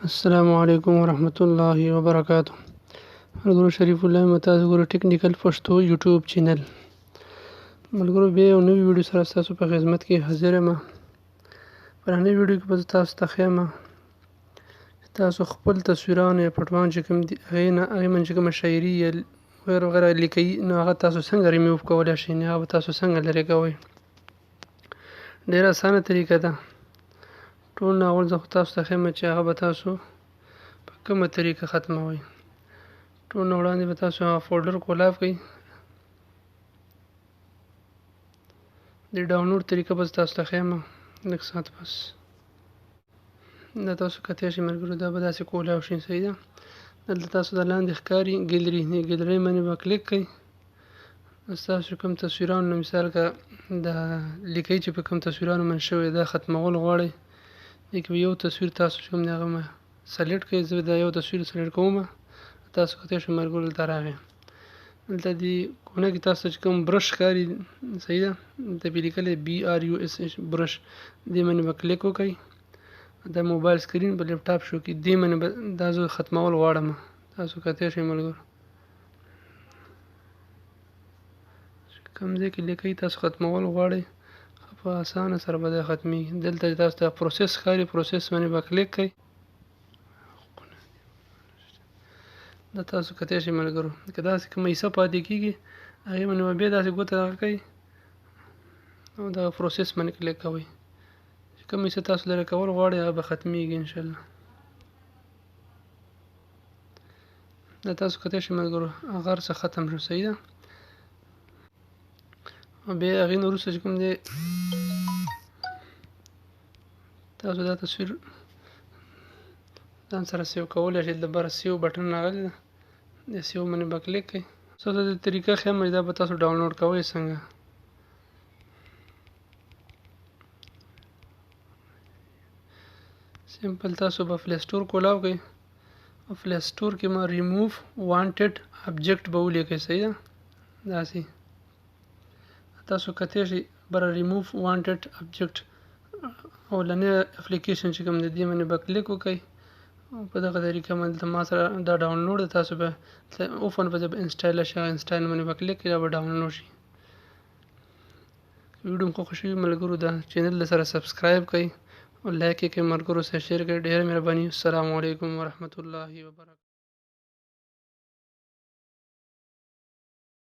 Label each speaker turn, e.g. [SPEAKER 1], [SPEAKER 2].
[SPEAKER 1] السلام علیکم ورحمت الله وبرکاتہ. ملګرو شریف الله متاز ګورو ټیکنیکل پښتو یوټیوب چینل. ملګرو بیا یو نوی ویډیو سره تاسو په خدمت کې حاضر یم. پرانه ویډیو کې به تاسو ته ښیم تاسو خپل تصویران یا پټوان چې کوم دي هغې من چې کومه شاعري یا وغیره وغیره لیکئ نو هغه تاسو څنګه ریموو کولی شئ، هغه به تاسو څنګه لرې کوئ. ډېره اسانه طریقه ده. ټول نه اول زه خو تاسو ته ښیم چې هغه به تاسو په کومه طریقه ختموئ. ټول نه وړاندې به تاسو هغه فولډر کولاو کړئ. د ډاونلوډ طریقه به تاسو ته ښیم لږ ساعت پس. دا تاسو کتلی شئ ملګرو، دا به داسې کولاو شي. صحیح ده. دلته تاسو د لاندې ښکاري ګیلري، ګیلرۍ باندې به کلیک کړئ. ستاسو کوم تصویران نو مثال که د لیکئ چې په کوم تصویرانو من شوی دا ختمول غواړئ، دې کې به یو تصویر تاسو چې کوم دی هغه سلیکټ کړئ. زه دا یو تصویر سلیکټ کوم. تاسو کتلی شئ ملګرو دلته راغی. دلته دې کونه کې تاسو چې کوم برش ښکاري، صحیح ده، دلته پې لیکلی BRUSH برش، دې باندې به کلیک وکړئ. دا موبایل سکرین په لیپټاپ شو کې دې باندې به دا زه ختمول غواړم. تاسو کتلی شئ ملګرو کوم ځای کې لیکئ تاسو ختمول غواړئ، په اسانه سره به دا ختمیږي. دلته تاسو ته پروسس ښکاري، پروسس باندې به کلیک کړئ. دا تاسو کتلی شئ ملګرو که داسې کومه حصه پاتې کېږي هغې باندې به بیا داسې ګوته دغه کوئ او دغه پروسس باندې کلیک کوئ. چې کومه حصه تاسو لرې کول غواړئ هغه به ختمیږي انشاءالله. دا تاسو کتلی شئ ملګرو هغه هر څه ختم شو. صحیح ده. او بیا هغې نه وروسته چې کوم دی تاسو دا تصویر ځان سره سیو کولی شئ. دلته بره سیو بټن راغلی ده، د سیو باندې به کلیک کړئ. تاسو ته د طریقه ښیم چې دا به تاسو ډاونلوډ کوئ څنګه. سمپل تاسو به پلی سټور کولاو کړئ او پلی سټور کې ما ریموو وانټډ ابجیکټ به ولیکئ. صحیح ده. داسې تاسو کتلی شئ بره ریموو وانټډ ابجیکټ اولنی اپلیکیشن چې کوم دی دې باندې به کلیک وکړئ. په دغه طریقه باندې ما سره دا ډاونلوډ ده. تاسو به اوپن په ځای به انسټال شي، هغه انسټال باندې به کلیک کړئ، دا به ډاونلوډ شي. ویډیو مو خوښ شوي ملګرو دا چینل سره سبسکرایب کړئ او لایک یې کړئ، ملګرو سره شیر کړئ. ډېره مهرباني. السلام علیکم ورحمت الله وبرکاته.